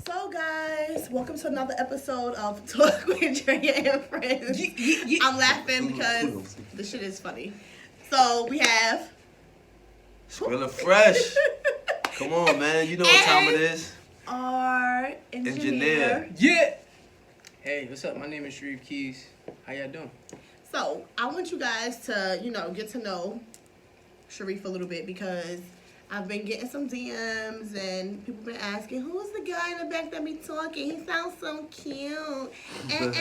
So, guys, welcome to another episode of Talk with Drea and Friends. I'm laughing because the shit is funny. So, we have... Skrilla Fresh. Come on, man. You know what time it is. Our engineer. Yeah. Hey, what's up? My name is Shareef Keys. How y'all doing? So, I want you guys to, get to know Shareef a little bit because I've been getting some DMs and people been asking, who's the guy in the back that be talking? He sounds so cute. Not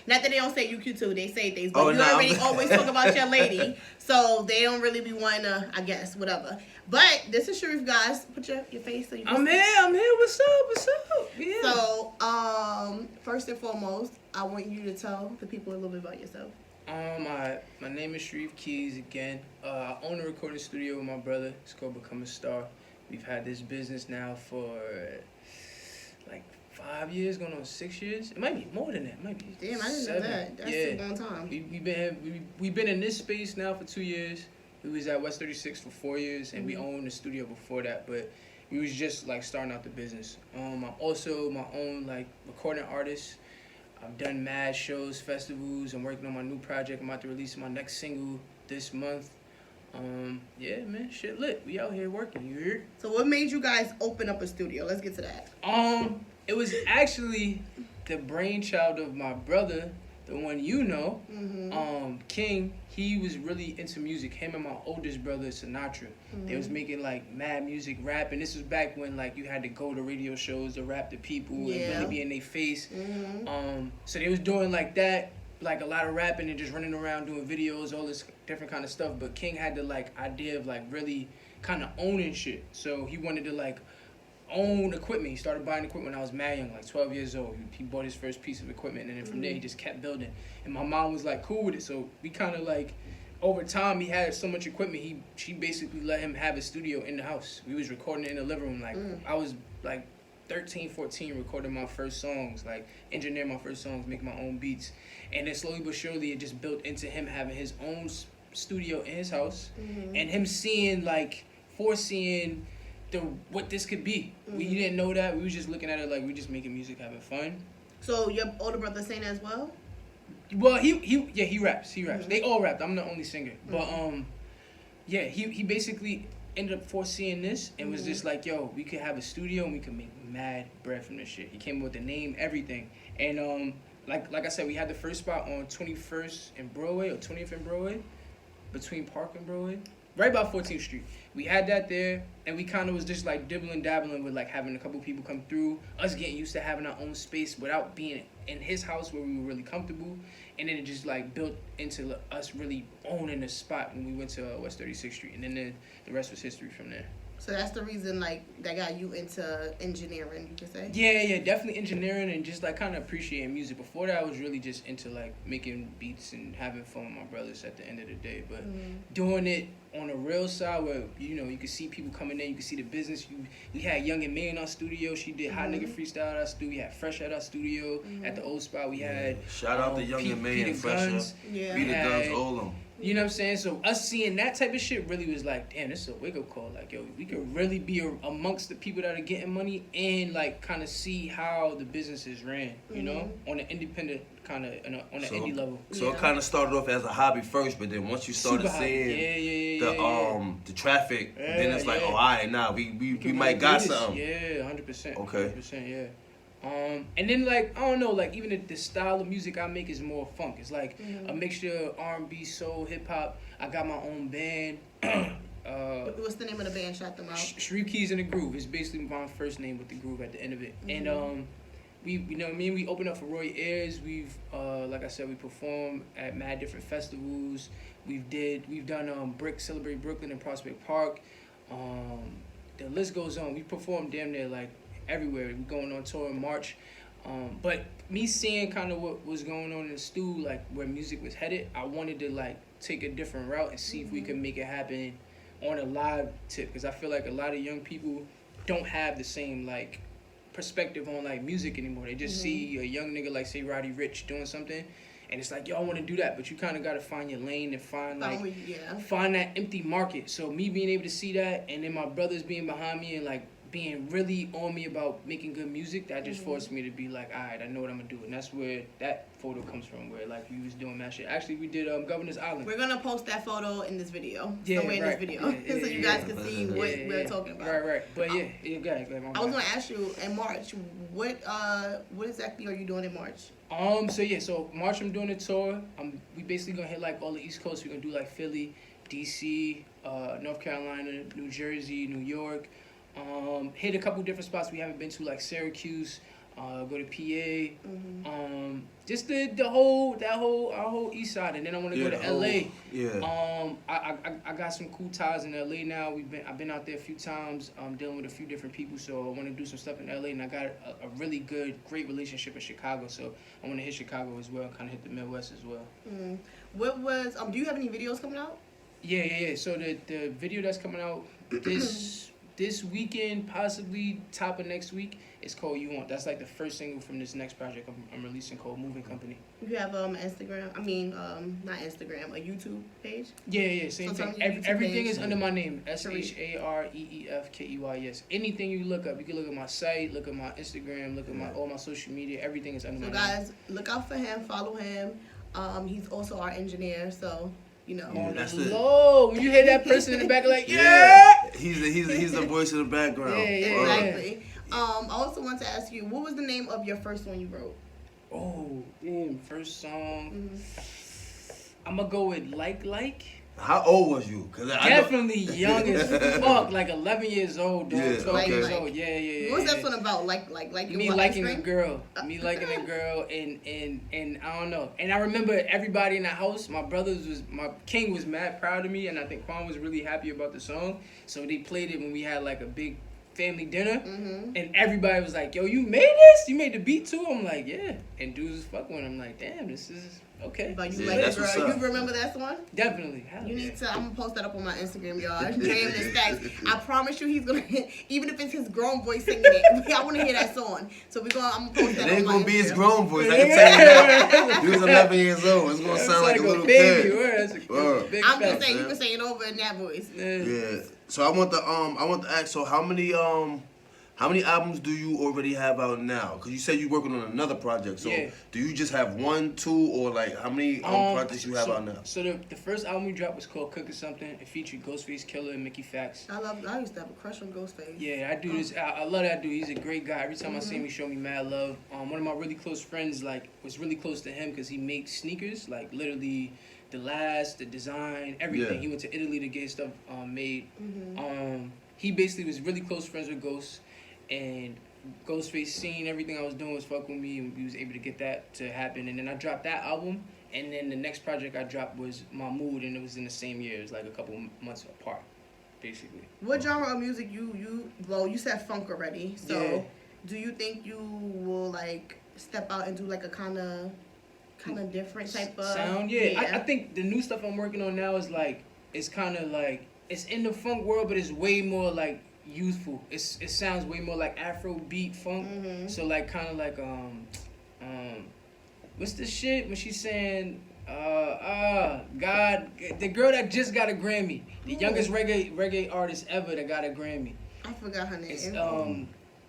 that they don't say you cute too. They say things, but you already always talk about your lady. So they don't really be wanting to, I guess, whatever. But this is Shareef, guys. Put your face so you can I'm here. What's up? Yeah. So, first and foremost, I want you to tell the people a little bit about yourself. My name is Shareef Keys again. I own a recording studio with my brother. It's called Become a Star. We've had this business now for like 5 years, going on 6 years. It might be more than that. It might be Damn, I didn't 7. know that. That's a long time. We've been in this space now for 2 years. We was at West 36 for 4 years, and we owned the studio before that, but we was just like starting out the business. I'm also my own like recording artist. I've done mad shows, festivals. I'm working on my new project. I'm about to release my next single this month. Yeah, man, shit lit. We out here working. You hear? So what made you guys open up a studio? Let's get to that. It was actually the brainchild of my brother, the one you know, King. He was really into music. Him and my oldest brother, Sinatra. They was making like mad music, rap, and this was back when like you had to go to radio shows to rap to people and really be in their face. So they was doing like that, like a lot of rapping and just running around doing videos, all this different kind of stuff. But King had the like idea of like really kind of owning shit. So he wanted to like own equipment. He started buying equipment when I was mad young, like 12 years old. He bought his first piece of equipment, and then from there he just kept building. And my mom was like cool with it, so we kind of like over time he had so much equipment. She basically let him have a studio in the house. We was recording it in the living room. Like I was like 13, 14, recording my first songs, like engineering my first songs, making my own beats, and then slowly but surely it just built into him having his own studio in his house, and him foreseeing what this could be. We didn't know that. We was just looking at it like we just making music, having fun. So your older brother sang as well? Well, he raps. They all rapped. I'm the only singer. But he basically ended up foreseeing this and was just like, yo, we could have a studio and we could make mad bread from this shit. He came up with the name, everything. And like I said, we had the first spot on 21st and Broadway, or 20th and Broadway, between Park and Broadway. Right by 14th Street. We had that there, and we kind of was just like dabbling with like having a couple people come through, us getting used to having our own space without being in his house where we were really comfortable, and then it just like built into us really owning the spot when we went to West 36th Street, and then the rest was history from there. So that's the reason, like, that got you into engineering, you could say? Yeah, definitely engineering and just, like, kind of appreciating music. Before that, I was really just into, like, making beats and having fun with my brothers at the end of the day. But doing it on a real side where, you could see people coming in, you could see the business. We had Young and May in our studio. She did Hot Nigga Freestyle at our studio. We had Fresh at our studio. At the old spot, we had... Shout out to Young and May and Fresh. Yeah. Be the Guns, all of them. You know what I'm saying? So us seeing that type of shit really was like, damn, this is a wake-up call. Like, yo, we could really be amongst the people that are getting money and, like, kind of see how the business is ran, you know? On an independent kind of, on an indie level. So it kind of started off as a hobby first, but then once you started seeing the traffic, then it's like, oh, all right, now we might got something. Yeah, 100%. Okay. 100%, yeah. And then like I don't know, like even the style of music I make is more funk. It's like a mixture of R&B, soul, hip hop. I got my own band. What's the name of the band? Shout them out. Shareef Keys and the Groove. It's basically my first name with the groove at the end of it. And we opened up for Roy Ayers. We've like I said, we performed at mad different festivals. We've done Celebrate Brooklyn and Prospect Park. The list goes on. We performed damn near like everywhere. We're going on tour in March. But me seeing kind of what was going on in the stew, like where music was headed, I wanted to like take a different route and see if we could make it happen on a live tip. Because I feel like a lot of young people don't have the same like perspective on like music anymore. They just see a young nigga like say Roddy Ricch doing something, and it's like, yo, I want to do that, but you kind of got to find your lane and find find that empty market. So me being able to see that, and then my brothers being behind me and like being really on me about making good music, that just forced me to be like, all right, I know what I'm gonna do, and that's where that photo comes from, where like we was doing that shit. Actually, we did Governor's Island. We're gonna post that photo in this video, yeah, somewhere in this video, so you guys can see what we're talking about. Right. But go ahead. I was gonna ask you in March, what exactly are you doing in March? So March I'm doing a tour. We basically gonna hit like all the East Coast. We're gonna do like Philly, DC, North Carolina, New Jersey, New York. Hit a couple different spots we haven't been to, like Syracuse. Go to PA. Just our whole East Side, and then I want to go to LA. I got some cool ties in LA now. I've been out there a few times. Dealing with a few different people, so I want to do some stuff in LA, and I got a really great relationship in Chicago, so I want to hit Chicago as well, kind of hit the Midwest as well. What was do you have any videos coming out? Yeah. So the video that's coming out this weekend, possibly top of next week, it's called You Want. That's like the first single from this next project I'm releasing called Moving Company. You have Instagram, not Instagram, a YouTube page? Yeah, same thing. Everything is under my name, ShareefKey. Yes. Anything you look up, you can look at my site, look at my Instagram, look at all my social media, everything is under my name. So guys, look out for him, follow him. He's also our engineer, so you know. Yeah, that's when you hear that person in the back, like, he's the voice in the background. Yeah, exactly. I also want to ask you, what was the name of your first one you wrote? Oh, damn, first song. I'm gonna go with Like. How old was you? Definitely young as fuck, like 11 years old, dog, 12 years old. Yeah. What was that one about? Like me liking a girl. Me liking a girl, and I don't know. And I remember everybody in the house. My King was mad proud of me, and I think Quan was really happy about the song. So they played it when we had like a big family dinner, and everybody was like, "Yo, you made this? You made the beat too?" I'm like, "Yeah." And dudes was fucking with. I'm like, "Damn, this is okay." But you like a girl. You remember that one? Definitely. You need to. I'm gonna post that up on my Instagram, y'all. Jam the stacks. I promise you, he's gonna. Even if it's his grown voice singing it, I want to hear that song. So I'm gonna post that. It ain't gonna be his grown voice. I can tell you that. He was 11 years old. It's gonna sound like a little baby. kid. I'm just saying, you can say it over in that voice. Yeah. So I want to ask. So how many albums do you already have out now? Because you said you're working on another project. So do you just have 1, 2, or like how many projects you have out now? So the first album we dropped was called Cooking Something. It featured Ghostface Killer and Mickey Fax. I used to have a crush on Ghostface. Yeah, I do this. I love that dude. He's a great guy. Every time I see him, he show me mad love. One of my really close friends was really close to him because he made sneakers, like literally the design, everything. Yeah. He went to Italy to get stuff made. He basically was really close friends with Ghost, and Ghostface seen everything I was doing was fucking with me, and we was able to get that to happen. And then I dropped that album, and then the next project I dropped was My Mood, and it was in the same year. It was like a couple months apart, basically. What genre of music you said funk already, so do you think you will like step out and do like a kind of different type of sound? I think the new stuff I'm working on now is like, it's kind of like, it's in the funk world, but it's way more like youthful. It sounds way more like Afrobeat funk. So like kind of like what's the shit when she's saying God, the girl that just got a Grammy, the youngest reggae artist ever that got a Grammy. I forgot her name. It's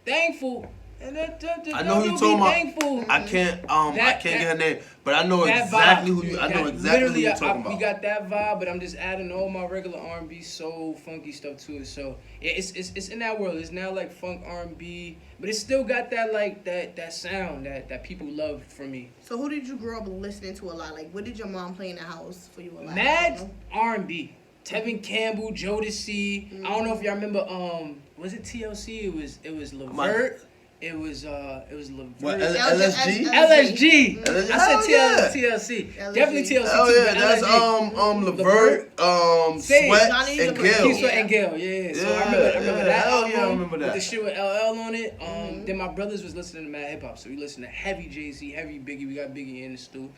Thankful. I know who you talking about. I can't get her name, but I know exactly who you. I know exactly who you're talking about. We got that vibe, but I'm just adding all my regular R&B, soul, funky stuff to it. So it's in that world. It's now like funk R&B, but it's still got that like that sound that people love from me. So who did you grow up listening to a lot? Like, what did your mom play in the house for you a lot? Mad R&B. Tevin Campbell, Jodeci. I don't know if y'all remember. Was it TLC? It was Levert. It was Levert. What, LSG? LSG. I said TLC. Definitely TLC. Oh yeah, that's Levert, Sweat and Gil. Sweat and Gil. Yeah. So I remember that. Hell yeah, I remember that. With the shit with LL on it. Then my brothers was listening to mad hip hop, so we listened to heavy Jay-Z, heavy Biggie. We got Biggie in the stew.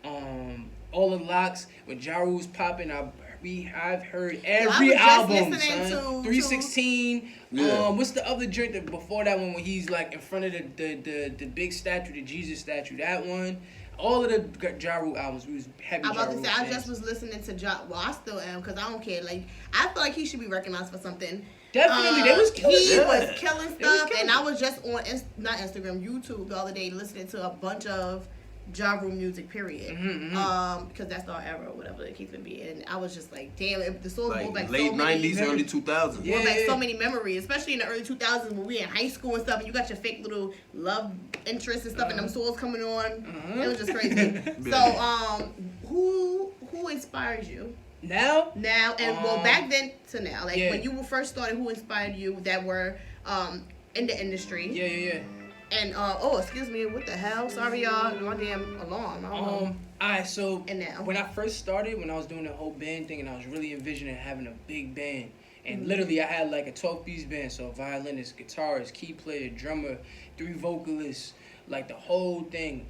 All the locks when Ja Rule was popping. I've heard every album, son. 316. What's the other joint that before that one when he's like in front of the big statue, the Jesus statue? That one. All of the Ja Rule albums, we was heavy. I'm about to say, I just was listening to Ja. Well, I still am because I don't care. Like, I feel like he should be recognized for something. Definitely, they was killing. He Yeah. was killing stuff, killing. and I was just on not Instagram, YouTube the other day listening to a bunch of Ja Rule music. Period. Because that's our era, or whatever the case may be. And I was just like, damn, the songs go back Like late so many. '90s, early 2000s. Yeah. Going back so many memories, especially in the early 2000s when we in high school and stuff, and you got your fake little love interests and stuff, and them songs coming on. It was just crazy. So, who inspires you Now, and well, back then to now, like Yeah. when you were first started, who inspired you that were in the industry? yeah. And oh, excuse me, what the hell? Sorry, y'all, my damn alarm. I don't know. Alright, so And now? when I first started, when I was doing the whole band thing, and I was really envisioning having a big band, and literally I had like a 12-piece band, so a violinist, guitarist, key player, drummer, 3 vocalists, like the whole thing.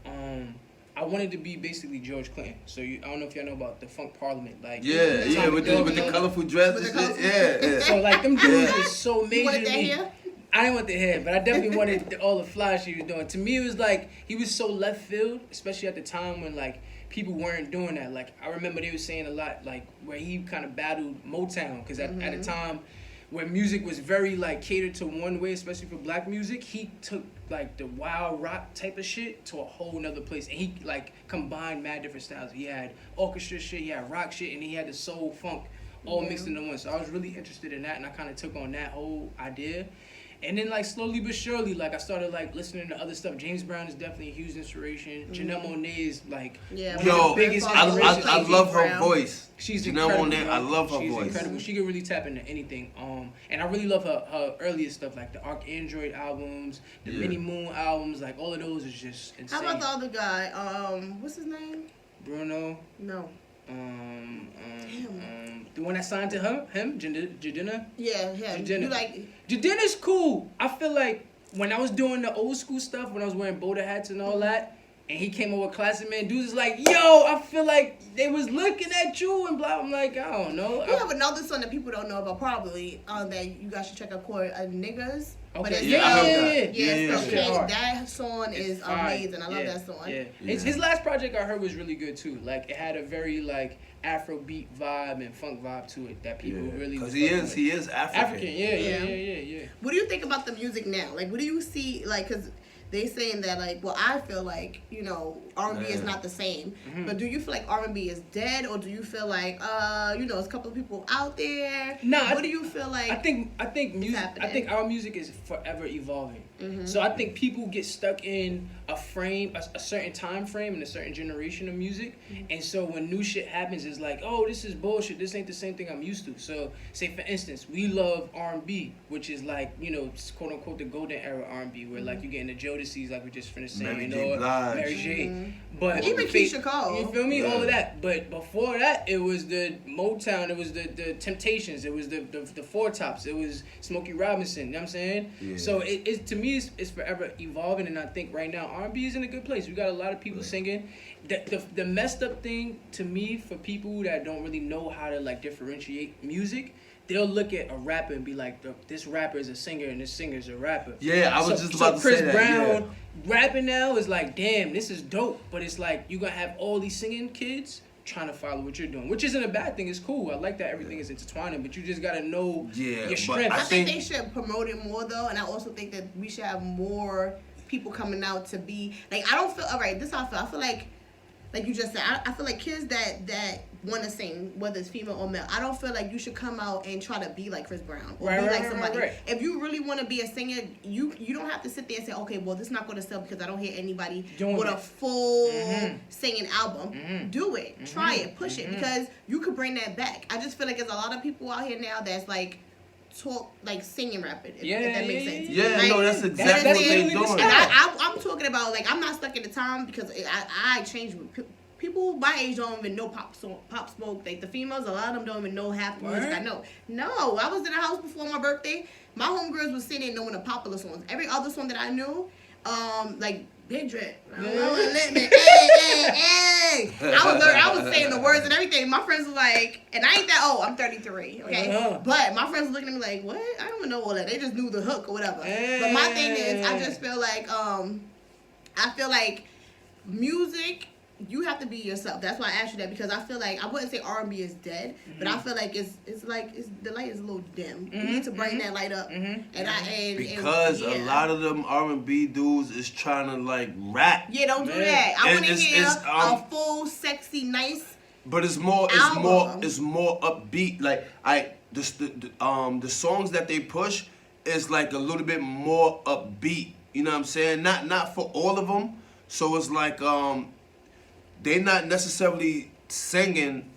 I wanted to be basically George Clinton. So I don't know if y'all know about the Funk Parliament, like Yeah, with the colorful dress and shit. Yeah. So like them dudes was so You major wanted to that me. here? I didn't want the hair, but I definitely wanted all the fly she was doing. To me, it was like he was so left field, especially at the time when like people weren't doing that. Like I remember they were saying a lot like where he kind of battled Motown because at a time where music was very like catered to one way, especially for black music, he took like the wild rock type of shit to a whole nother place, and he like combined mad different styles. He had orchestra shit, he had rock shit, and he had the soul funk all mixed into one. So I was really interested in that, and I kind of took on that whole idea. And then, like, slowly but surely, like, I started, like, listening to other stuff. James Brown is definitely a huge inspiration. Janelle Monáe is, like, Yeah, one Yo, of the biggest I inspirations. love her voice. She's Janelle incredible. Monáe, I love her She's voice. incredible. She can really tap into anything. And I really love her earlier stuff, like the Arc Android albums, the Mini Moon albums. Like, all of those is just insane. How about the other guy? What's his name? Bruno? No. The one that signed to him, Jadina? Yeah, him. Jadina. You like? Jadina's cool. I feel like when I was doing the old school stuff, when I was wearing Boulder hats and all that, and he came over with Classic Man, dudes is like, yo, I feel like they was looking at you and blah. I'm like, I don't know. You have another song that people don't know about probably that you guys should check out called Niggas. Okay. But it's Yeah, I heard that. Yeah, Yeah, so yeah. King, that song is It's fire. amazing. I love that song. Yeah. Yeah. His last project I heard was really good too. Like it had a very like Afrobeat vibe and funk vibe to it that people really. Because was he fucking is with. African. African. Yeah. What do you think about the music now? Like, what do you see? Like, because they saying that, like, well, I feel like, you know, R&B is not the same. But do you feel like R&B is dead, or do you feel like, you know, there's a couple of people out there? Nah, what do you feel like? I think music. happening? I think our music is forever evolving. So I think people get stuck in a frame, a certain time frame, and a certain generation of music. And so when new shit happens, it's like, oh, this is bullshit. This ain't the same thing I'm used to. So say for instance, we love R&B, which is like, you know, quote unquote the golden era R&B, where like you get into Jodeci's, like we just finished saying, Mary you J. know, Blige. Mary J. But Even Keisha Cole. you feel me? Yeah. All of that. But before that, it was the Motown. It was the Temptations. It was the Four Tops. It was Smokey Robinson. You know what I'm saying? Yeah. So it to me it's forever evolving, and I think right now R&B is in a good place. We got a lot of people singing. The messed up thing to me for people that don't really know how to like differentiate music, they'll look at a rapper and be like, this rapper is a singer and this singer is a rapper. Yeah, I was just about to Chris say that. Brown rapping now is like, damn, this is dope. But it's like you're gonna have all these singing kids trying to follow what you're doing, which isn't a bad thing. It's cool. I like that everything is intertwining, but you just gotta know your but strengths. I think they should promote it more though, and I also think that we should have more people coming out to be like. I don't feel all right. This is how I feel. I feel like you just said. I feel like kids that want to sing, whether it's female or male. I don't feel like you should come out and try to be like Chris Brown or be like somebody. Right. If you really want to be a singer, you don't have to sit there and say, okay, well, this is not going to sell because I don't hear anybody Doing with it. a full singing album. Do it, try it, push it, because you could bring that back. I just feel like there's a lot of people out here now that's like talk like singing rapping. If that makes sense. Yeah, Like, no, that's exactly what they literally the doing. style. and I'm talking about like I'm not stuck in the time because I changed. People my age don't even know Pop Smoke. Like the females, a lot of them don't even know half the music I know. No, I was in the house before my birthday. My homegirls was sitting knowing the popular songs. Every other song that I knew, like Big Drip. Hey. I was saying the words and everything. My friends were like, and I ain't that old. I'm 33. Okay, but my friends were looking at me like, what? I don't even know all that. They just knew the hook or whatever. But my thing is, I just feel like music you have to be yourself. That's why I asked you that, because I feel like I wouldn't say R&B is dead, but I feel like it's the light is a little dim. You need to brighten that light up. Because a lot of them R&B dudes is trying to like rap. Yeah, don't do that. I want to hear a full, sexy, nice. But it's more upbeat. Like the songs that they push is like a little bit more upbeat. You know what I'm saying? Not for all of them. So it's like they're not necessarily singing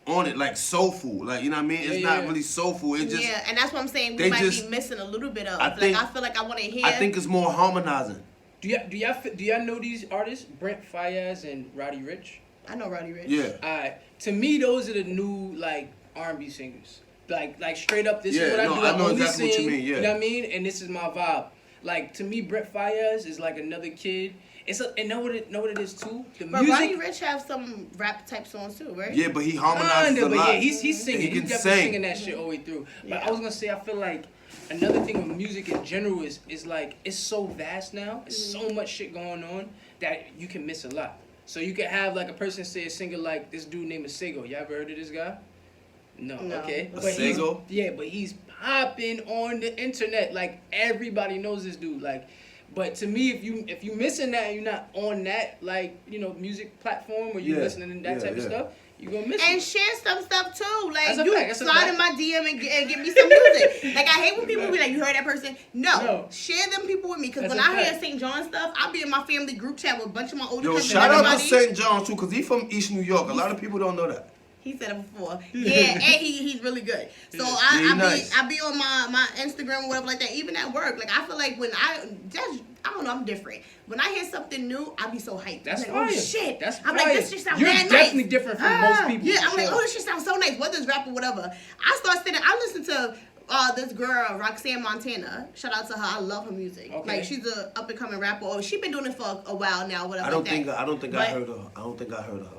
on it like soulful. Like, you know what I mean? It's not really soulful. It just and that's what I'm saying. We might be missing a little bit of. I feel like I want to hear. I think it's more harmonizing. Do y'all know these artists? Brent Faiyaz and Roddy Ricch? I know Roddy Ricch. Yeah. Alright. To me, those are the new like R&B singers. Like straight up, this is what I do. I know exactly what you mean. Yeah. You know what I mean? And this is my vibe. Like, to me, Brent Faiyaz is like another kid. And know what it is too? The but music. Roddy Ricch have some rap type songs too, right? Yeah, but he harmonizes a lot. Yeah, he's singing. He can He's definitely sing. singing that shit all the way through. But I was gonna say, I feel like another thing with music in general is like it's so vast now. It's so much shit going on that you can miss a lot. So you can have like a person say a singer like this dude named Masego. You ever heard of this guy? No. Okay. But he's popping on the internet. Like everybody knows this dude. Like, but to me, if you missing that and you're not on that like music platform where you're listening to that type of stuff, you're gonna miss and it. share some stuff too. Like That's you slide in my DM and get me some music. Like I hate when people be like, you heard that person? No. Share them people with me, because when I hear St. John stuff, I'll be in my family group chat with a bunch of my older cousins. Shout out to St. John too, because he's from East New York. A lot of people don't know that. He said it before. Yeah, and he's really good. So I be on my Instagram or whatever like that. Even at work, like I feel like when I don't know, I'm different. When I hear something new, I be so hyped. That's I'm like, fire. oh shit. That's I'm fire. like, this shit sounds You're mad definitely nice. different from most people. Yeah, I'm like, oh, this shit sounds so nice. Whether it's rap or whatever. I listen to this girl, Roxanne Montana. Shout out to her. I love her music. Okay. Like she's a up and coming rapper. Or she been doing it for a while now. Whatever. I don't think I heard of her.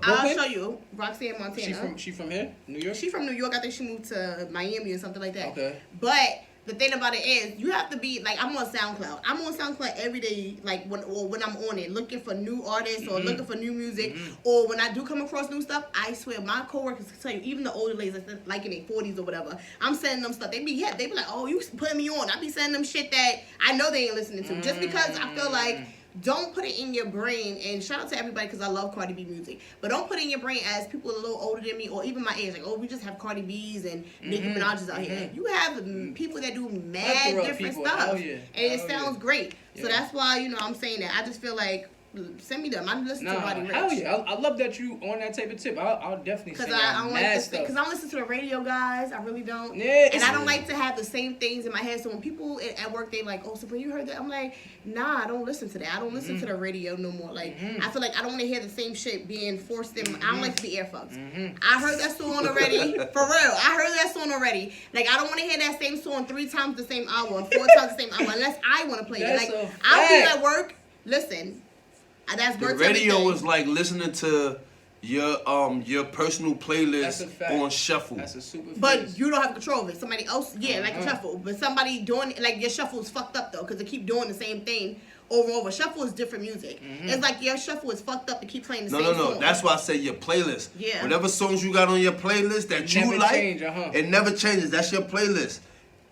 I'll show you Roxanne Montana. She from here, New York. She from New York. I think she moved to Miami or something like that. Okay. But the thing about it is, you have to be like, I'm on SoundCloud. I'm on SoundCloud every day, like when I'm on it, looking for new artists or looking for new music, or when I do come across new stuff. I swear, my coworkers can tell you, even the older ladies, like in their 40s or whatever, I'm sending them stuff. They be like, oh, you putting me on. I be sending them shit that I know they ain't listening to, just because I feel like. Don't put it in your brain, and shout out to everybody because I love Cardi B music, but don't put it in your brain as people a little older than me or even my age, like, oh, we just have Cardi B's and Nicki Minaj's out here. You have people that do mad different stuff, and it sounds great. So that's why, I'm saying that. I just feel like, send me them. I listen to Roddy Ricch. Hell yeah. I love that you on that type of tip. I'll definitely say that. Because I don't listen to the radio, guys. I really don't. Yeah, and I don't like to have the same things in my head. So when people at work, they like, oh, so when you heard that? I'm like, nah, I don't listen to that. I don't listen to the radio no more. Like, I feel like I don't want to hear the same shit being forced in. I don't like to be earfucked. I heard that song already. For real. I heard that song already. Like, I don't want to hear that same song 3 times the same hour, 4 times the same hour, unless I want to play it. Like, I'll be at work. Listen. That's the radio is like listening to your personal playlist on shuffle. That's a super. But you don't have control of it. Somebody else, like a shuffle. But somebody doing it, like your shuffle is fucked up though, because they keep doing the same thing over and over. Shuffle is different music. It's like your shuffle is fucked up to keep playing the same song. No. That's why I say your playlist. Yeah. Whatever songs you got on your playlist that you like, it never changes. That's your playlist.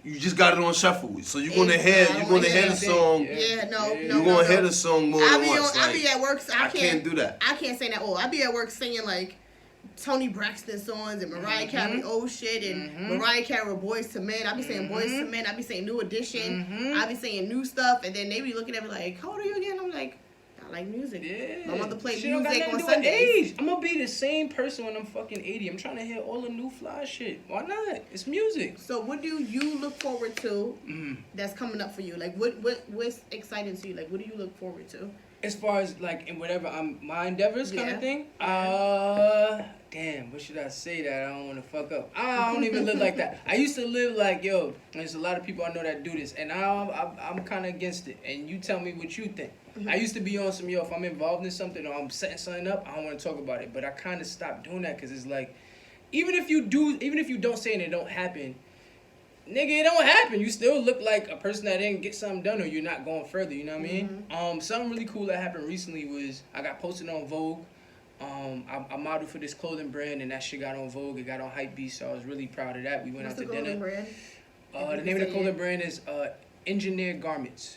You just got it on shuffle, so you're gonna hear the song. Yeah, no. You're gonna hear the song more than once. I be at work. So I can't do that. I can't say that. Oh, I be at work singing like Toni Braxton songs and Mariah Carey old shit and Mariah Carey with Boys to Men. I be saying Boys to Men. I be saying New Edition. I be saying new stuff, and then they be looking at me like, "How old are you again?" I'm like, I like music. Yeah. My mother play shit music on Sundays. I'm gonna be the same person when I'm fucking 80. I'm trying to hear all the new fly shit. Why not? It's music. So what do you look forward to that's coming up for you? Like what's exciting to you? Like what do you look forward to? As far as like in whatever my endeavors kind of thing. Damn, what should I say that I don't want to fuck up? I don't even live like that. I used to live like, yo, there's a lot of people I know that do this, and I'm kind of against it. And you tell me what you think. I used to be on some, if I'm involved in something or I'm setting something up, I don't want to talk about it. But I kind of stopped doing that because it's like, even if you don't say and it don't happen, nigga, it don't happen. You still look like a person that didn't get something done, or you're not going further. You know what I mean? Something really cool that happened recently was I got posted on Vogue. I modeled for this clothing brand, and that shit got on Vogue. It got on Hypebeast, so I was really proud of that. We went out to dinner. Brand? The name of the clothing brand is Engineered Garments.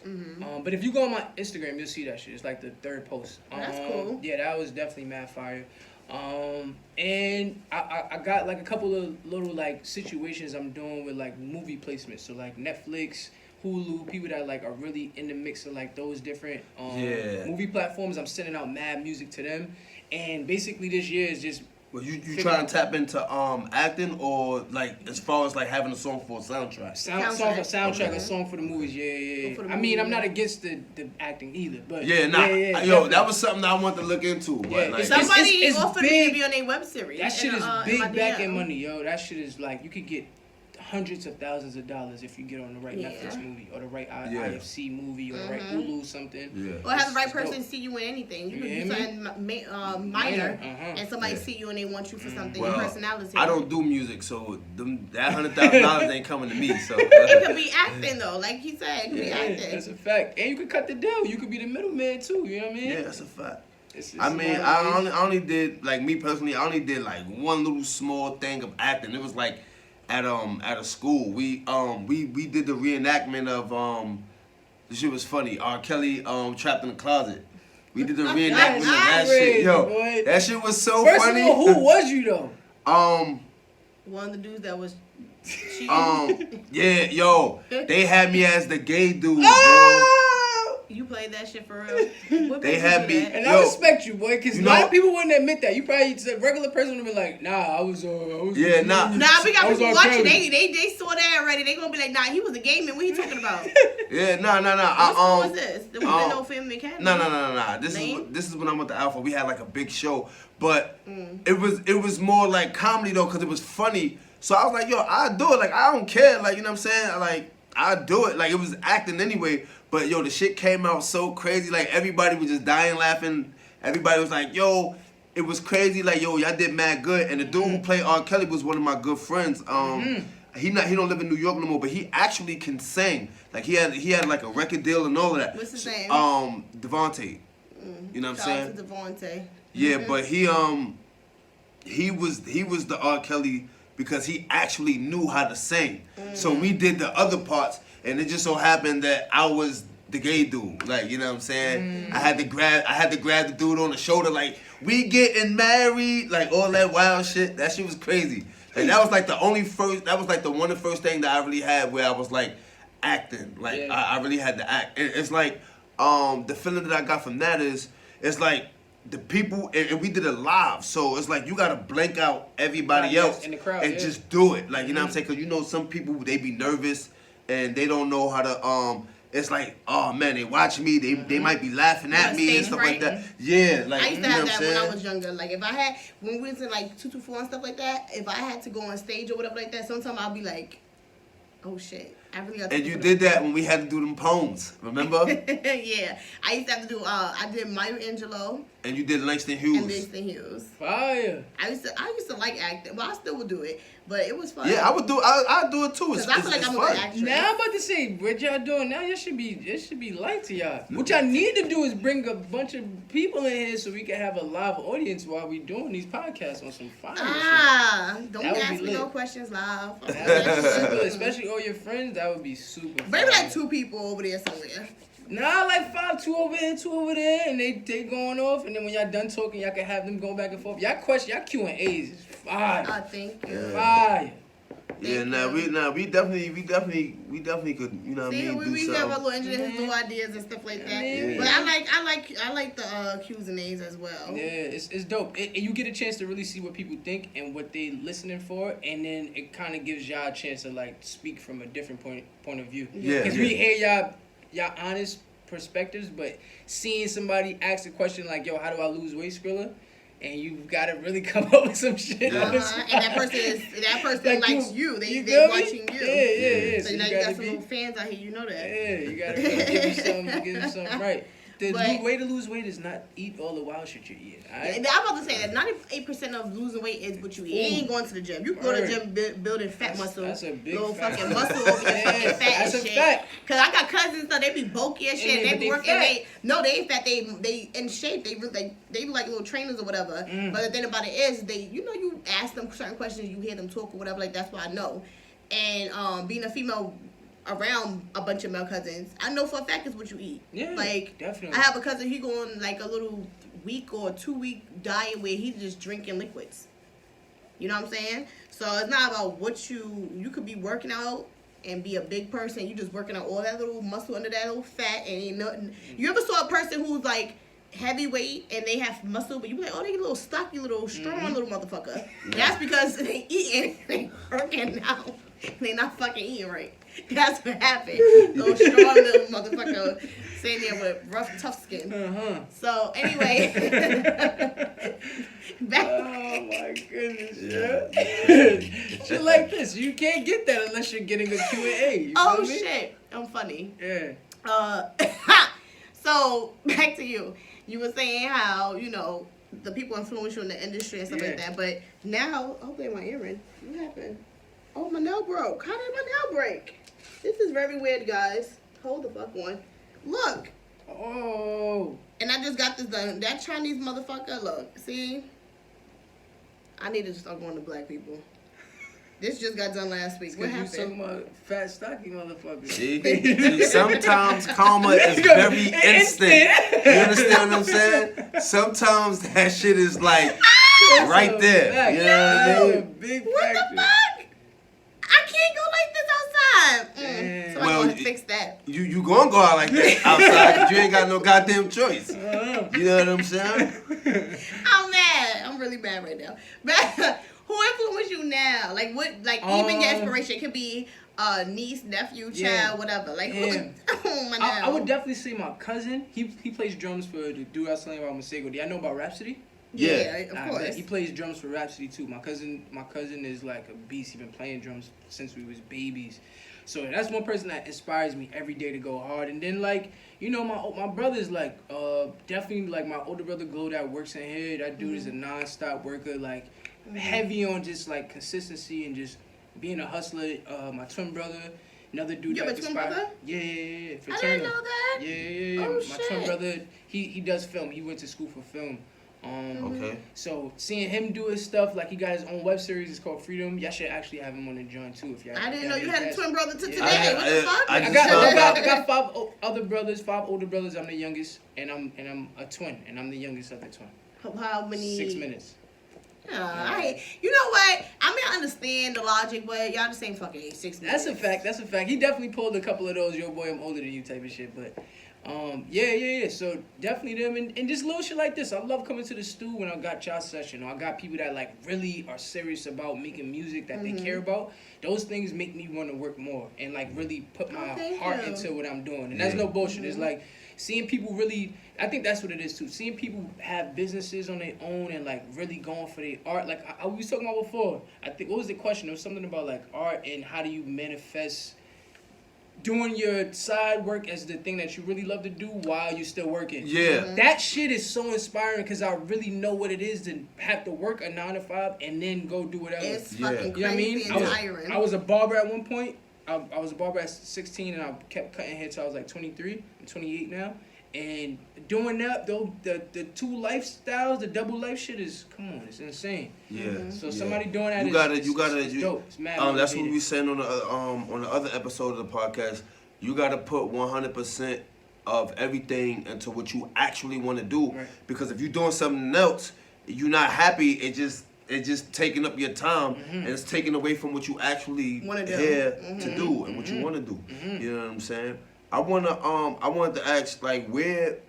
But if you go on my Instagram, you'll see that shit. It's like the third post. That's cool. Yeah, that was definitely mad fire. And I got like a couple of little like situations I'm doing with like movie placements. So like Netflix, Hulu, people that like are really in the mix of like those different movie platforms. I'm sending out mad music to them. And basically this year is just Well, you trying to tap into acting or like as far as like having a song for a soundtrack? Soundtrack, a song for the movies. Yeah. I mean, I'm not against the acting either, but that was something that I wanted to look into. But like, somebody offered me to be on a web series. That shit is big back in money, yo. That shit is like you could get hundreds of thousands of dollars if you get on the right Netflix movie or the right IFC movie or the right Hulu something. Or have the right person see you in anything. You could be something minor and somebody see you and they want you for something, your personality. I don't do music, so that $100,000 ain't coming to me. So it could be acting though, like he said, it could be acting. That's a fact. And you could cut the deal. You could be the middleman too. You know what I mean? Yeah, that's a fact. I mean, I only did, like me personally, I only did like one little small thing of acting. It was like at a school. We did the reenactment of this shit was funny. R. Kelly Trapped in the Closet. We did the reenactment of that shit. Yo, that shit was so funny. First of all, who was you though? One of the dudes that was yeah, yo, they had me as the gay dude, bro. You played that shit for real. They had me, and I respect you, boy, because a lot of people wouldn't admit that. You probably, a regular person would be like, nah, I was. Yeah, nah. Nah, we got people watching. They saw that already. They gonna be like, nah, he was a gay man. What are you talking about? Yeah, nah. What was this? There was no Family Academy. Nah. This is when I went to Alpha. We had like a big show, but it was more like comedy though, because it was funny. So I was like, yo, I do it. Like I don't care. Like you know what I'm saying? Like I do it. Like it was acting anyway. But yo, the shit came out so crazy. Like everybody was just dying laughing. Everybody was like, yo, it was crazy. Like yo, y'all did mad good. And the dude who played R. Kelly was one of my good friends. He don't live in New York no more, but he actually can sing. Like he had like a record deal and all of that. What's his name? Devontae. You know what I'm saying? Shout out to Devontae. Yeah, but he was the R. Kelly because he actually knew how to sing. So we did the other parts. And it just so happened that I was the gay dude, like you know what I'm saying. I had to grab the dude on the shoulder, like we getting married, like all that wild shit. That shit was crazy. Like that was like the one of the first thing that I really had where I was like acting, like I really had to act. And it's like the feeling that I got from that is it's like the people, and we did it live, so it's like you gotta blank out everybody else in the crowd, and just do it, like you know what I'm saying, because you know some people they be nervous. And they don't know how to, it's like, oh man, they watch me, they might be laughing at me and stuff like that. Yeah, like, I used to have that when I was younger. Like, if I had, when we was in like 224 and stuff like that, if I had to go on stage or whatever like that, sometimes I'll be like, oh shit. I really got to. And you did that when we had to do them poems, remember? Yeah. I used to have to do, I did Maya Angelou. And you did Langston Hughes. And Langston Hughes. Fire. I used to like acting. Well, I still would do it. But it was fun. Yeah, I would do. I'd do it too. Because I feel like I'm a good actress. Now I'm about to say, what y'all doing now? It should be light to y'all. What y'all need to do is bring a bunch of people in here so we can have a live audience while we doing these podcasts on some fire shit. Don't be asking me no questions live. Especially all your friends. That would be super. Maybe like 2 people over there somewhere. Nah, like 5, 2 over here, 2 over there, and they going off, and then when y'all done talking, y'all can have them going back and forth. Y'all Q&As is fire. Thank you. Fire. Yeah, we definitely could, you know what I mean, do we something. have a little engineers do ideas and stuff like that. Yeah. But I like the Q's and A's as well. Yeah, it's dope. And you get a chance to really see what people think and what they listening for, and then it kind of gives y'all a chance to like speak from a different point of view. Yeah. Because we hear y'all honest perspectives, but seeing somebody ask a question like, yo, how do I lose weight, Skrilla? And you've got to really come up with some shit. And that person likes you. They watching you. Yeah. So now you got some little fans out here. You know that. Yeah, you got to give you something right. The way to lose weight is not eat all the wild shit you're eating. Right? I'm about to say that 98% of losing weight is what you eat. You ain't going to the gym. You go to the gym building fat muscle. That's a big little fact. fucking muscle over your fucking fat that's and a shit. fact. Cause I got cousins, so they be bulky and shit. They be working. No, they ain't fat. They in shape. They look like little trainers or whatever. But the thing about it is, you ask them certain questions, you hear them talk or whatever. Like that's what I know. And being a female around a bunch of male cousins, I know for a fact is what you eat. Yeah, like definitely. I have a cousin. He go on like a little week or 2-week diet where he's just drinking liquids. You know what I'm saying? So it's not about what you could be working out and be a big person. You just working out all that little muscle under that little fat and ain't nothing. You ever saw a person who's like heavyweight and they have muscle, but you be like, oh, they a little stocky, little strong little motherfucker. That's because they eating, they working out, they not fucking eating right. That's what happened. Little strong little motherfucker sitting there with rough, tough skin. So anyway, oh my goodness, yeah. Shit like this, you can't get that unless you're getting a Q&A. Oh shit, I'm funny. Yeah. So back to you. You were saying how the people influence you in the industry and stuff like that, but now, hopefully my earring. What happened? Oh, my nail broke. How did my nail break? This is very weird, guys. Hold the fuck on. Look. Oh. And I just got this done. That Chinese motherfucker, look. See? I need to start going to black people. This just got done last week. What happened? You talking about fat, stocky motherfuckers. See, sometimes karma is very instant. You understand what I'm saying? Sometimes that shit is like right there. You know what I mean? Big what factor. The fuck? I can't go like this outside. So I'm going to fix that. You gonna go out like that outside because you ain't got no goddamn choice. You know what I'm saying? I'm mad. I'm really mad right now. But who influenced you now? Like what? Like even your inspiration could be niece, nephew, child, whatever. Like who? Oh my God. I would definitely say my cousin. He plays drums for the dude I was telling you about Masego. Do y'all know about Rhapsody? Yeah, of course. He plays drums for Rhapsody too. My cousin is like a beast. He's been playing drums since we was babies. So that's one person that inspires me every day to go hard. And then like, my brother's like definitely like my older brother Glow that works in here. That dude is a non-stop worker, like heavy on just like consistency and just being a hustler. My twin brother, another dude. You have a twin brother? Yeah. I didn't know that. Yeah. Oh, my twin brother, he does film. He went to school for film. Okay. So seeing him do his stuff, like he got his own web series, it's called Freedom. Y'all should actually have him on the joint too. If y'all. I didn't know you had a twin brother to today. Yeah. What the fuck? I got 5 other brothers, 5 older brothers. I'm the youngest, and I'm a twin, and I'm the youngest of the twin. How many? 6 minutes. You know what? I mean, I understand the logic, but y'all the same fucking age. 6 minutes. That's a fact. He definitely pulled a couple of those. Yo, boy, I'm older than you type of shit, but. Yeah. So definitely them and just little shit like this. I love coming to the stew when I got y'all session or I got people that like really are serious about making music that they care about. Those things make me want to work more and like really put my heart into what I'm doing. And that's no bullshit. It's like seeing people really. I think that's what it is too. Seeing people have businesses on their own and like really going for their art. Like I was talking about before. I think what was the question? It was something about like art and how do you manifest. Doing your side work as the thing that you really love to do while you're still working. Yeah. That shit is so inspiring because I really know what it is to have to work a 9 to 5 and then go do whatever. It's fucking crazy. You know what I mean? And tiring. I was a barber at one point. I was a barber at 16 and I kept cutting hair till I was like 23. I'm 28 now. And doing that, though, the 2 lifestyles, the double life shit is, come on, it's insane. Yeah. So somebody doing that you gotta, dope. It's mad that's what we saying on the other episode of the podcast. You gotta put 100% of everything into what you actually want to do. Right. Because if you're doing something else, you're not happy. It just taking up your time and it's taking away from what you actually here to do and what you want to do. You know what I'm saying? I wanted to ask where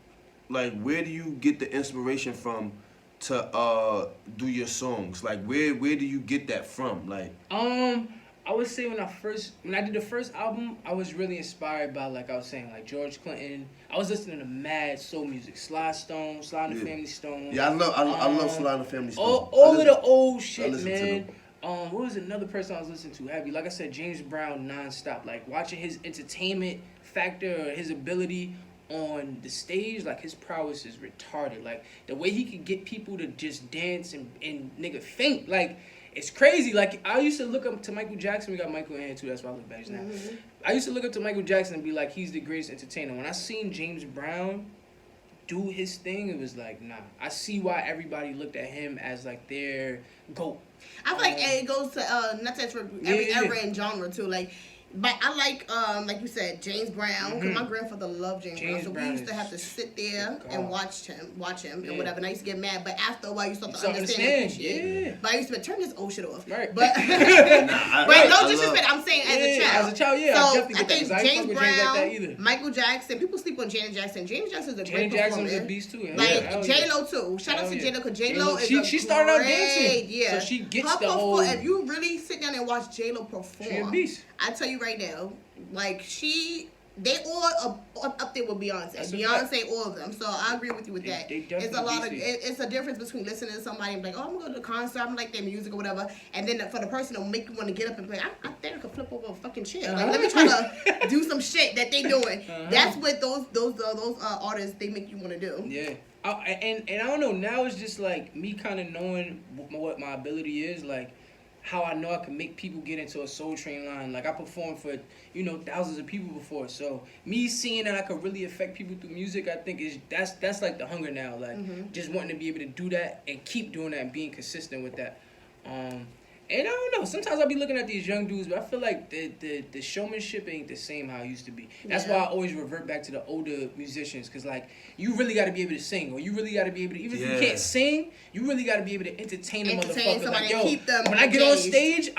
do you get the inspiration from to do your songs? Like where do you get that from? Like I would say when I did the first album, I was really inspired by like I was saying like George Clinton. I was listening to mad soul music, Sly and the Family Stone. Yeah, I love Sly and the Family Stone. All of the old shit, man. What was another person I was listening to heavy? Like I said, James Brown nonstop. Like watching his entertainment factor, his ability on the stage, like his prowess is retarded. Like the way he could get people to just dance and nigga faint, like it's crazy. Like I used to look up to Michael Jackson. We got Michael in here too. That's why I look back now. I used to look up to Michael Jackson and be like, he's the greatest entertainer. When I seen James Brown do his thing, it was like, nah. I see why everybody looked at him as like their GOAT. I feel like it goes to not that for every era and genre too. But I like you said, James Brown, because my grandfather loved James Brown. So we used to have to sit there and watch him and whatever. And I used to get mad, but after a while you start to understand. But I used to turn this old shit off. Right. But no disrespect, I'm saying as a child. As a child, yeah. So I think James Brown, Michael Jackson, people sleep on Janet Jackson. Janet Jackson's a great performer. Jackson's a beast too. Like J-Lo too. Shout out to J-Lo, because J-Lo is she started out dancing. Yeah. So she gets her the whole... If you really sit down and watch J-Lo perform, she a beast. I tell you right now, like they all up there with Beyonce. Beyonce, all of them. So I agree with you with that. It's a lot of it's a difference between listening to somebody and be like, oh, I'm gonna go to a concert, I'm like their music or whatever, and then for the person to make you want to get up and play, I think I could flip over a fucking chair. Like let me try to do some shit that they doing. That's what those artists they make you want to do. Yeah. And I don't know. Now it's just like me kind of knowing what my ability is, like how I know I can make people get into a Soul Train line. Like I performed for thousands of people before, so me seeing that I could really affect people through music, I think that's like the hunger now. Like just wanting to be able to do that and keep doing that and being consistent with that. And I don't know. Sometimes I'll be looking at these young dudes, but I feel like the showmanship ain't the same how it used to be. That's why I always revert back to the older musicians, because like you really got to be able to sing, or you really got to be able to, even if you can't sing, you really got to be able to entertain a motherfucker. Like yo, when I get on stage,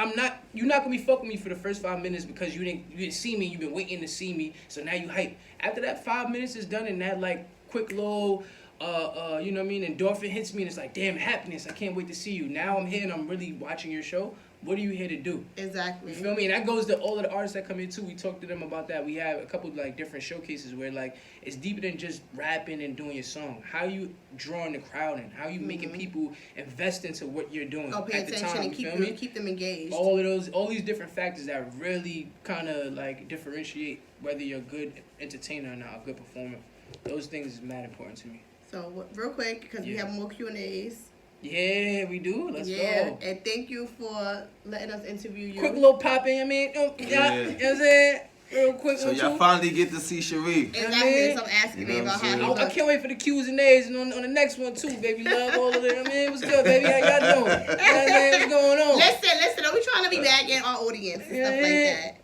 you're not gonna be fucking me for the first 5 minutes because you didn't see me. You've been waiting to see me, so now you hype. After that 5 minutes is done and that like quick little you know what I mean, endorphin hits me and it's like, damn, happiness, I can't wait to see you. Now I'm here and I'm really watching your show. What are you here to do? Exactly. You feel me? And that goes to all of the artists that come in too. We talked to them about that. We have a couple of like different showcases where like it's deeper than just rapping and doing your song. How you drawing the crowd in? How you making people invest into what you're doing pay at the attention time? and keep them engaged. All these different factors that really kind of like differentiate whether you're a good entertainer or not, a good performer. Those things is mad important to me. So real quick, because we have more Q&As. Yeah, we do. Let's go. And thank you for letting us interview you. Quick little pop in, I mean. You know what I'm saying? Real quick. So y'all finally get to see Shareef. Exactly. So I'm asking me about how I can't wait for the Q's and A's and on the next one too, baby. Love all of it. I mean, what's good, baby? How y'all doing? What's going on? Listen. Are we trying to be back in our audience and stuff like that?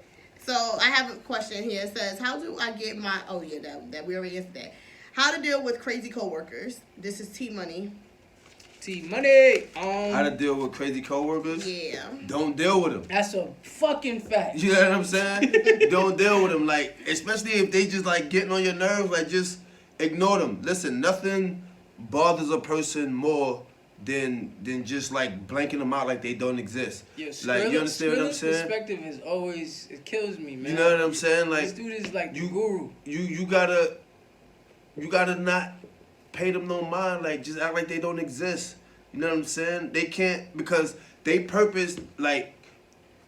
So I have a question here. It says, how do I get my... Oh, yeah, that we already answered that. How to deal with crazy coworkers. This is T-Money. T-Money. How to deal with crazy coworkers? Yeah. Don't deal with them. That's a fucking fact. You know what I'm saying? Don't deal with them. Like, especially if they just like getting on your nerves, like just ignore them. Listen, nothing bothers a person more than just like blanking them out like they don't exist. Yeah, like you understand what I'm saying? Perspective is always, it kills me, man. You know what I'm saying? Like this dude is like the guru. You gotta not pay them no mind. Like just act like they don't exist. You know what I'm saying? They can't, because they purpose, like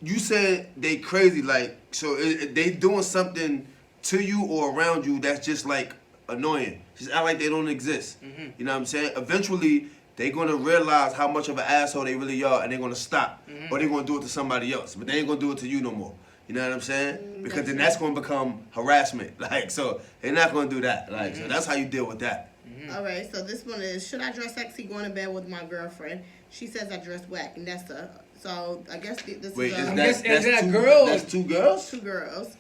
you said, they crazy. Like so they doing something to you or around you that's just like annoying. Just act like they don't exist. You know what I'm saying? Eventually they're gonna realize how much of an asshole they really are, and they're gonna stop, or they're gonna do it to somebody else. But they ain't gonna do it to you no more. You know what I'm saying? Because then that's gonna become harassment. Like so, they're not gonna do that. Like so, that's how you deal with that. All right. So this one is: should I dress sexy going to bed with my girlfriend? She says I dress whack, Nessa. So I guess this Wait, is that two girls? That's two girls. Two girls.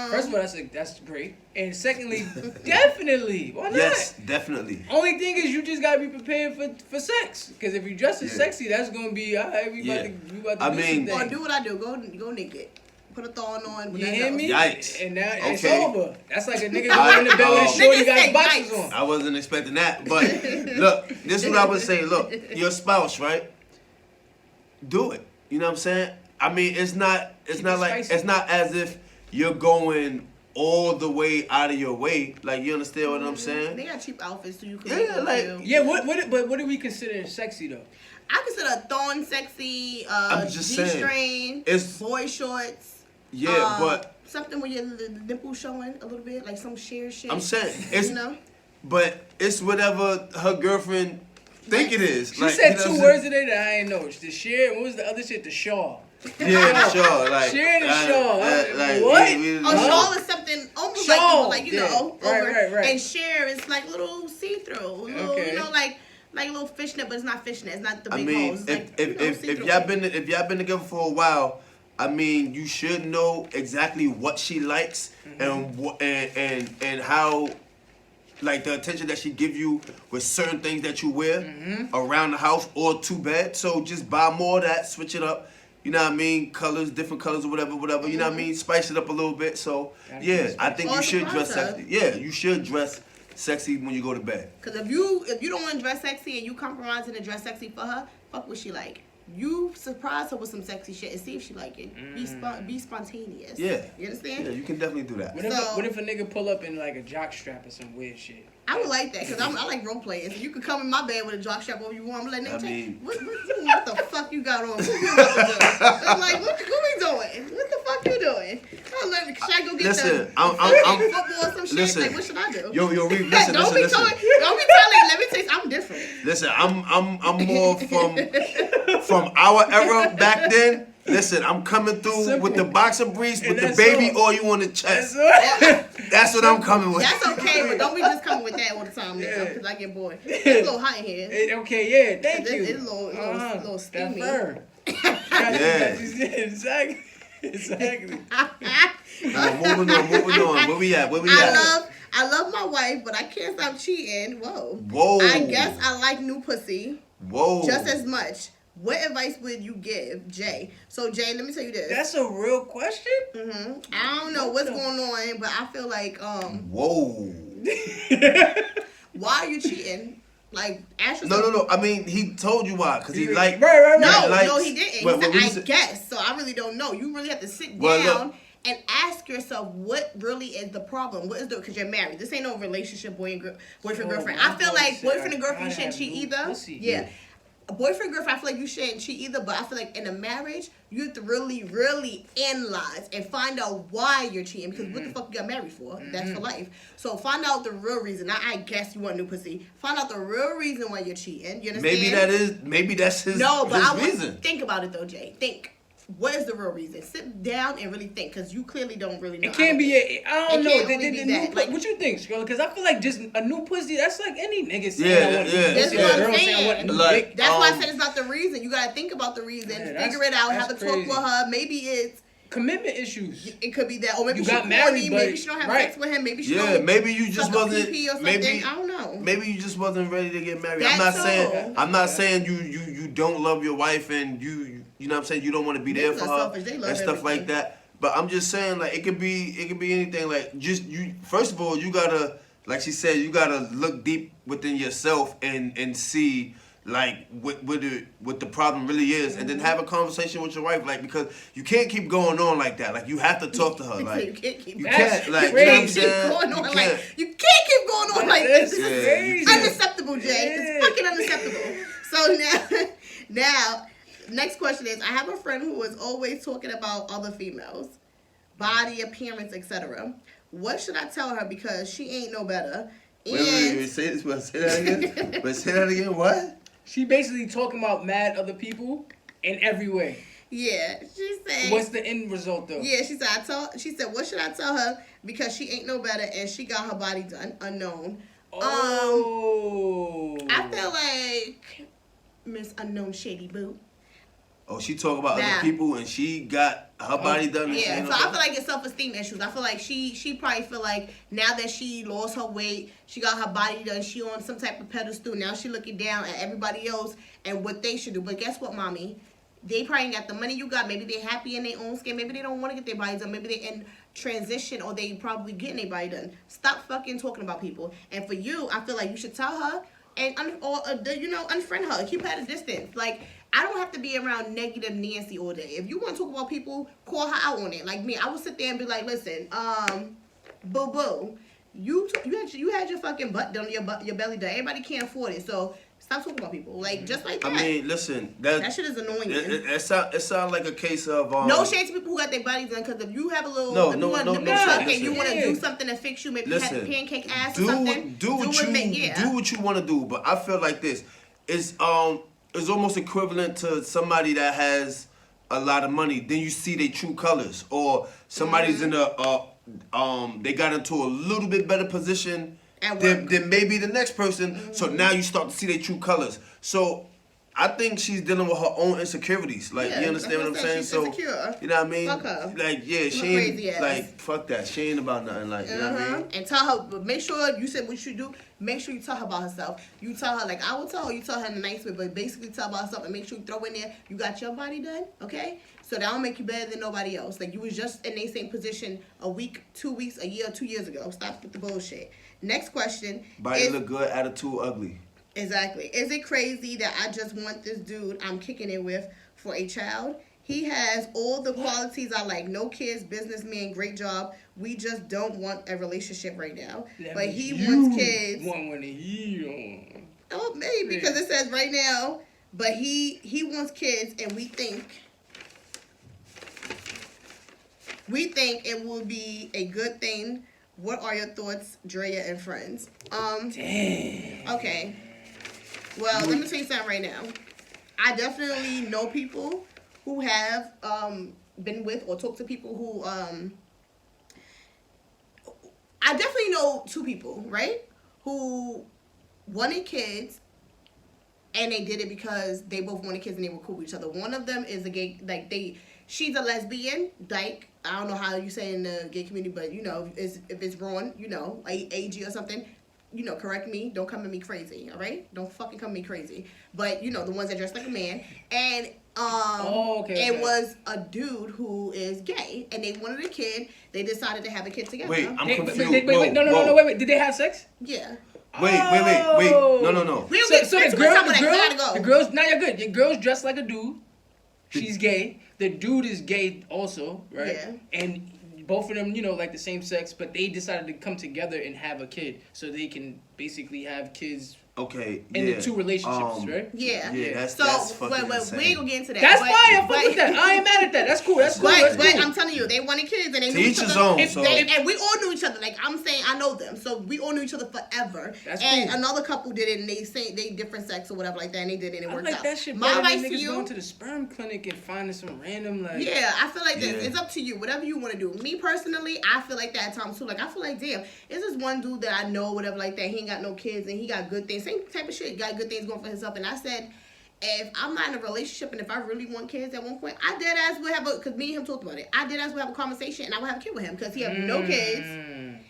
First of all, that's great, and secondly, definitely, why not? Yes, definitely. Only thing is, you just gotta be prepared for sex, because if you dress as sexy, that's gonna be all right. We about to do some or do what I do. Go naked. Put a thong on. You hear me? Yikes. And now it's over. That's like a nigga going in the bed with a shorty got boxes on. I wasn't expecting that, but look, this is what I would say. Look, your spouse, right? Do it. You know what I'm saying? I mean, it's not as if you're going all the way out of your way. Like, you understand what I'm saying? They got cheap outfits, so you can what do we consider sexy though? I consider a thong sexy, I'm just G-string, it's boy shorts. Yeah, but something where your nipple showing a little bit, like some share shit. I'm saying it's, you know, but it's whatever her girlfriend think it is. She like, said you know 2 what I'm words today that I ain't know. The share. What was the other shit? The shawl. saying? Yeah, sure. Like Share the shawl. like, What? shawl is something almost Shawl, like you yeah. know, Right, over. right. And share is like little see-through, little, Okay. you know, like little fishnet, but it's not fishnet. It's not the I big mean, holes. It's if like, you know, if see-through. y'all been together for a while, I mean, you should know exactly what she likes and how, like, the attention that she give you with certain things that you wear around the house or to bed. So just buy more of that, switch it up. You know what I mean? Colors, different colors or whatever. You know what I mean? Spice it up a little bit. So yeah, I think you should dress sexy. Yeah, you should dress sexy when you go to bed. Because if you don't want to dress sexy and you compromising to dress sexy for her, fuck what she like. You surprise her with some sexy shit and see if she like it. Be spontaneous. Yeah. You understand? Yeah, you can definitely do that. What if a nigga pull up in like a jock strap or some weird shit? I would like that because I like role playing. So you could come in my bed with a jock strap over you want. I'm like, nigga, I mean- what the fuck you got on? What you about to do? I'm like, what we doing? What the fuck you doing? I'm like, should I go get Listen, I'm football or some shit? listen. Like, what should I do? Yo, Reef, listen. Don't be telling. Let me tell you, I'm different. Listen, I'm more from our era back then. Listen, I'm coming through with the boxer briefs with the baby oil on the chest. That's what I'm coming with. That's okay, but don't be just coming with that all the time, nigga, because I get bored. It's a little hot in here. Okay, yeah, thank you. It's a little steamy. Yeah. Exactly. Moving on. Where we at? I love my wife, but I can't stop cheating. Whoa. I guess I like new pussy. Whoa. Just as much. What advice would you give, Jay? So, Jay, let me tell you this. That's a real question? I don't know what's going on, but I feel like, Whoa. why are you cheating? Like, ask yourself. No. I mean, he told you why. Because he liked... Right. No, he didn't. He said, I guess. So, I really don't know. You really have to sit down and ask yourself what really is the problem. What is the... Because you're married. This ain't no relationship, boyfriend, girlfriend. I feel like boyfriend and girlfriend shouldn't cheat either. Pussy. Yeah. Boyfriend, girlfriend, I feel like you shouldn't cheat either, but I feel like in a marriage, you have to really, really analyze and find out why you're cheating, because what the fuck you got married for? That's for life. So find out the real reason. Not, I guess you want new pussy. Find out the real reason why you're cheating. You understand? Maybe that's his reason. Think about it though, Jay. Think. What is the real reason? Sit down and really think, because you clearly don't really know. It can't be I don't know. Like, what you think, Scroll? Because I feel like just a new pussy, that's like any nigga saying That's what I'm saying. Like, that's why I said it's not the reason. You gotta think about the reason, figure it out, have a talk with her. Maybe it's commitment issues. It could be that, or maybe you she got married, maybe she don't have sex with him. Maybe she don't. Maybe you just wasn't. Maybe I don't know. Maybe you just wasn't ready to get married. That's I'm not saying you don't love your wife and you know what I'm saying, you don't want to be there for her and stuff like that. But I'm just saying, like, it could be anything. Like, just you. First of all, you gotta, like she said, you gotta look deep within yourself and see, like, what the problem really is, and then have a conversation with your wife, like, because you can't keep going on like that. Like, you have to talk to her. Like, you can't, like, you know what I'm saying? You can't keep going on like this. This is crazy. unacceptable, Jay. It's fucking unacceptable. So now, next question is, I have a friend who is always talking about other females, body, appearance, etc. What should I tell her, because she ain't no better? Wait, say that again? But say that again, what? She basically talking about mad other people in every way. Yeah, she said. What's the end result though? Yeah, she said, what should I tell her, because she ain't no better and she got her body done unknown. Oh. I feel like Miss Unknown Shady Boo. Oh, she talk about other people and she got her body done. Yeah, so I feel like it's self-esteem issues. I feel like she probably feel like now that she lost her weight, she got her body done, she on some type of pedestal. Now she looking down at everybody else and what they should do. But guess what, mommy? They probably ain't got the money you got. Maybe they happy in their own skin. Maybe they don't want to get their body done. Maybe they in transition, or they probably getting their body done. Stop fucking talking about people. And for you, I feel like you should tell her and unfriend her. Keep her at a distance. Like, I don't have to be around negative Nancy all day. If you want to talk about people, call her out on it. Like me, I would sit there and be like, listen, boo-boo, You had your fucking butt done, your belly done. Everybody can't afford it, so stop talking about people. Like just like that. I mean, listen, that shit is annoying. It sound like a case of no shade to people who got their bodies done, because if you have a little and you want to do something to fix you, maybe you have a pancake ass or something. Do what you want to do, but I feel like this is almost equivalent to somebody that has a lot of money. Then you see their true colors, or somebody's in they got into a little bit better position than maybe the next person. So now you start to see their true colors. So I think she's dealing with her own insecurities. Like, you understand what I'm saying? She's so insecure. You know what I mean? Fuck her. Like, yeah, she ain't like fuck that. She ain't about nothing. Like, you know what I mean? And tell her, but make sure you said what you do. Make sure you tell her about herself. You tell her, like I will tell her. You tell her in a nice way, but basically tell her about herself and make sure you throw in there. You got your body done, okay? So that don't make you better than nobody else. Like you was just in the same position a week, 2 weeks, a year, 2 years ago. Stop with the bullshit. Next question. Body look good, attitude ugly. Exactly. Is it crazy that I just want this dude I'm kicking it with for a child? He has all the qualities I like. No kids, businessman, great job. We just don't want a relationship right now. But he wants kids. Oh, maybe because it says right now. But he wants kids, and we think it will be a good thing. What are your thoughts, Drea and friends? Damn. Okay. Well, let me tell you something right now. I definitely know people who have been with or talked to people who I definitely know 2 people, right? Who wanted kids, and they did it because they both wanted kids and they were cool with each other. One of them is a gay, like she's a lesbian, like I don't know how you say in the gay community, but you know, if it's wrong, you know, AG or something, you know, correct me. Don't come at me crazy, all right? Don't fucking come at me crazy. But you know, the ones that dress like a man, and it was a dude who is gay, and they wanted a kid. They decided to have a kid together. Wait, I'm confused. Wait, no, Did they have sex? Yeah. Wait. No. So the girls, now you're good. The girl's dressed like a dude. She's gay. The dude is gay also, right? Yeah. And both of them, you know, like the same sex, but they decided to come together and have a kid so they can basically have kids. Okay. In the 2 relationships, right? Yeah. Yeah. That's fucking insane. We ain't gonna get into that. That's fine. Fuck with that. I ain't mad at that. That's cool. That's cool. But I'm telling you, they wanted kids and they knew each other. And we all knew each other. Like I'm saying, I know them, so we all knew each other forever. That's and cool. Another couple did it, and they say they different sex or whatever like that, and they did it and it worked out. That shit. My advice to you: going to the sperm clinic and finding some random like. Yeah, I feel like this. It's up to you. Whatever you want to do. Me personally, I feel like that at times too. Like I feel like, damn, is this one dude that I know, whatever like that. He ain't got no kids and he got good things. Same type of shit. Got good things going for himself. And I said, if I'm not in a relationship and if I really want kids at one point, I dead ass would have because me and him talked about it. I dead ass would have a conversation and I would have a kid with him because he have no kids.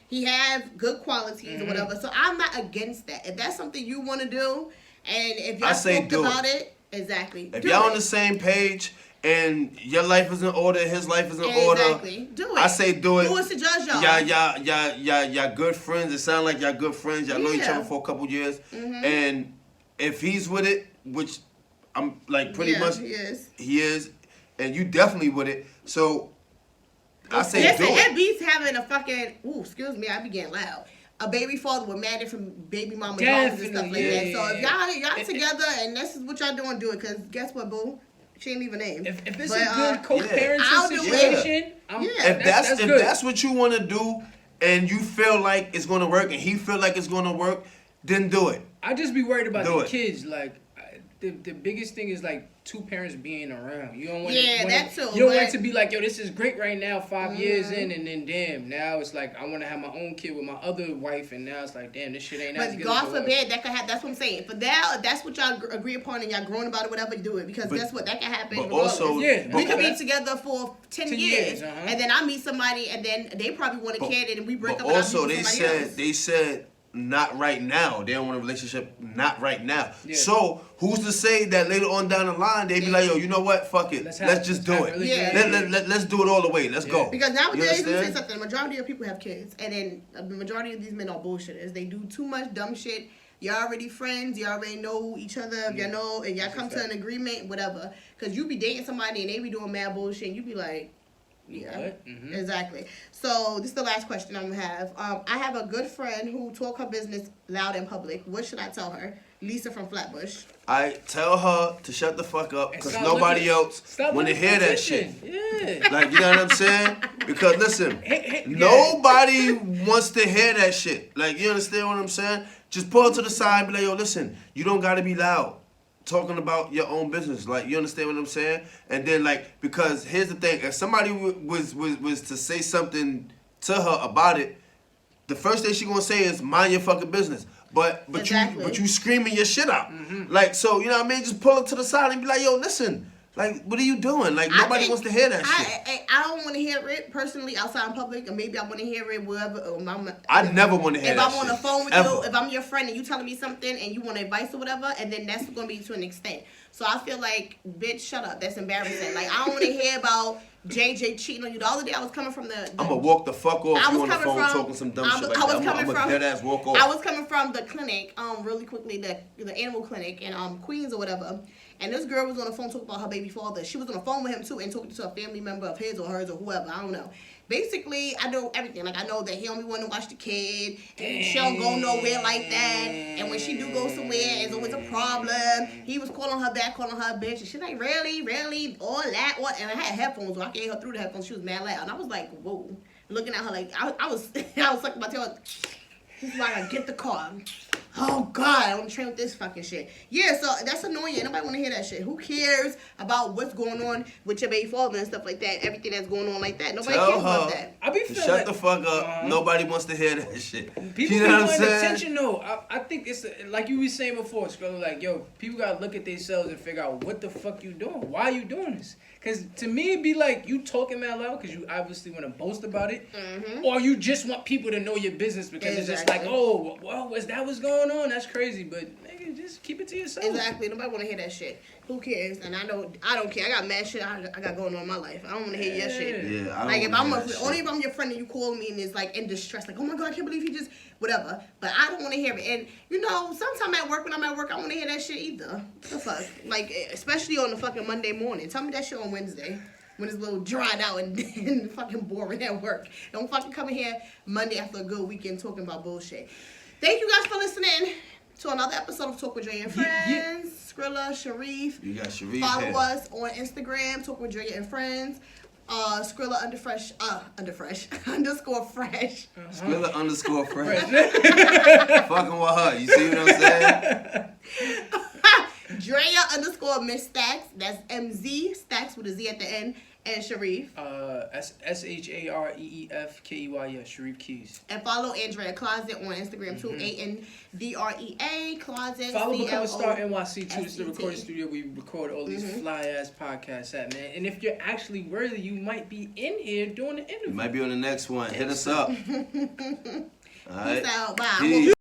He have good qualities or whatever. So I'm not against that. If that's something you want to do, and if y'all talked about it, exactly. If y'all on the same page and your life is in order, his life is in order, do it. I say do it. Who is to judge y'all? Y'all good friends. It sound like y'all good friends. Y'all know each other for a couple years, and if he's with it, which I'm like pretty much he is, and you definitely with it. So I say do it. Ed B's having a fucking excuse me, I be getting loud. A baby father with mad different baby mamas and stuff like that. So if y'all together and this is what y'all doing, do it. Cause guess what, boo? She ain't even named. If it's a good co-parenting situation, if that's what you want to do, and you feel like it's gonna work, and he feel like it's gonna work, then do it. I just be worried about the kids. Like the biggest thing is like 2 parents being around. You don't want that too. You don't want it to be like, yo, this is great right now, 5 years in, and then damn, now it's like I want to have my own kid with my other wife, and now it's like, damn, this shit ain't as good. But God forbid that could happen. That's what I'm saying. For that, that's what y'all agree upon, and y'all growing about it, whatever, do it. Because guess what, that can happen. But also, we could be together for 10 years, and then I meet somebody, and then they probably want a kid, and we break up. But also, they said. Not right now. They don't want a relationship. Not right now. Yeah. So who's to say that later on down the line they be like, yo, you know what? Fuck it. Let's just do it. Let's do it all the way. Let's go. Because nowadays, let me say something. The majority of people have kids, and then the majority of these men are bullshitters. They do too much dumb shit. Y'all already friends. Y'all already know each other. Y'all know, and y'all come to an agreement, whatever. Because you be dating somebody and they be doing mad bullshit, and you be like, Yeah, exactly. So this is the last question I'm gonna have. I have a good friend who talk her business loud in public. What should I tell her? Lisa from Flatbush. I tell her to shut the fuck up because nobody else want to hear that shit. Yeah. Like, you know what I'm saying? Because listen, nobody wants to hear that shit. Like, you understand what I'm saying? Just pull it to the side and be like, yo, listen, you don't gotta be loud talking about your own business. Like, you understand what I'm saying? And then, like, because here's the thing, if somebody was to say something to her about it, the first thing she gonna say is mind your fucking business. But you screaming your shit out. Like, so, you know what I mean? Just pull it to the side and be like, yo, listen, like, what are you doing? Like, nobody wants to hear that shit. I don't want to hear it personally outside in public, or maybe I want to hear it wherever. I never want to hear that shit. If I'm on the phone with you, if I'm your friend and you telling me something and you want advice or whatever, and then that's going to be to an extent. So I feel like, bitch, shut up. That's embarrassing. Like, I don't want to hear about JJ cheating on you. The other day I was coming from the I'm going to walk the fuck off you on the phone talking some dumb shit like that. I'm going to dead ass walk off. I was coming from the clinic, really quickly, the animal clinic in Queens or whatever. And this girl was on the phone talking about her baby father. She was on the phone with him too and talking to a family member of his or hers or whoever. I don't know. Basically, I know everything. Like, I know that he only want to watch the kid, and she don't go nowhere like that. And when she do go somewhere, it's always a problem. He was calling her back, calling her a bitch, and she's like, really, all that, what? And I had headphones, so I gave her through the headphones. She was mad loud, and I was like, whoa, looking at her like I was sucking my tail. She's like, get the car. Oh God, I want to train with this fucking shit. Yeah, so that's annoying. Nobody want to hear that shit. Who cares about what's going on with your baby father and stuff like that? Everything that's going on like that. Nobody cares about that. I be feeling shut the fuck up. Nobody wants to hear that shit. People you know what I'm saying? Attention though. I think it's like you were saying before, Skrilla. Like, yo, people gotta look at themselves and figure out what the fuck you doing. Why you doing this? Because to me, it'd be like you talking that loud because you obviously want to boast about it, or you just want people to know your business because it's just like, oh, well, was that what's going on? That's crazy, but nigga, just keep it to yourself. Exactly. Nobody want to hear that shit. Who cares? And I don't care. I got mad shit I got going on in my life. I don't want to hear your shit. Yeah, I don't like if I'm only if I'm your friend and you call me and it's like in distress, like, oh my God, I can't believe he just whatever. But I don't want to hear it. And you know, sometimes at work when I'm at work, I don't want to hear that shit either. The fuck, like especially on the fucking Monday morning. Tell me that shit on Wednesday when it's a little dried out and fucking boring at work. Don't fucking come in here Monday after a good weekend talking about bullshit. Thank you guys for listening to another episode of Talk with Dre and Friends. Skrilla, Shareef. You got Shareef. Follow us on Instagram, Talk with Dre and Friends. Skrilla _fresh. Skrilla _fresh. Fucking with her. You see what I'm saying? Drea _Miss Stacks. That's MZ Stacks with a Z at the end. And Shareef. SHAREEFKEY. Shareef Keys. And follow Andrea Closet on Instagram too. ANDREA Closet. Follow Become a Star NYC too. This is the recording studio we record all these fly ass podcasts at, man. And if you're actually worthy, you might be in here doing the interview. You might be on the next one. Hit us up. All right. Peace out. Bye. Peace.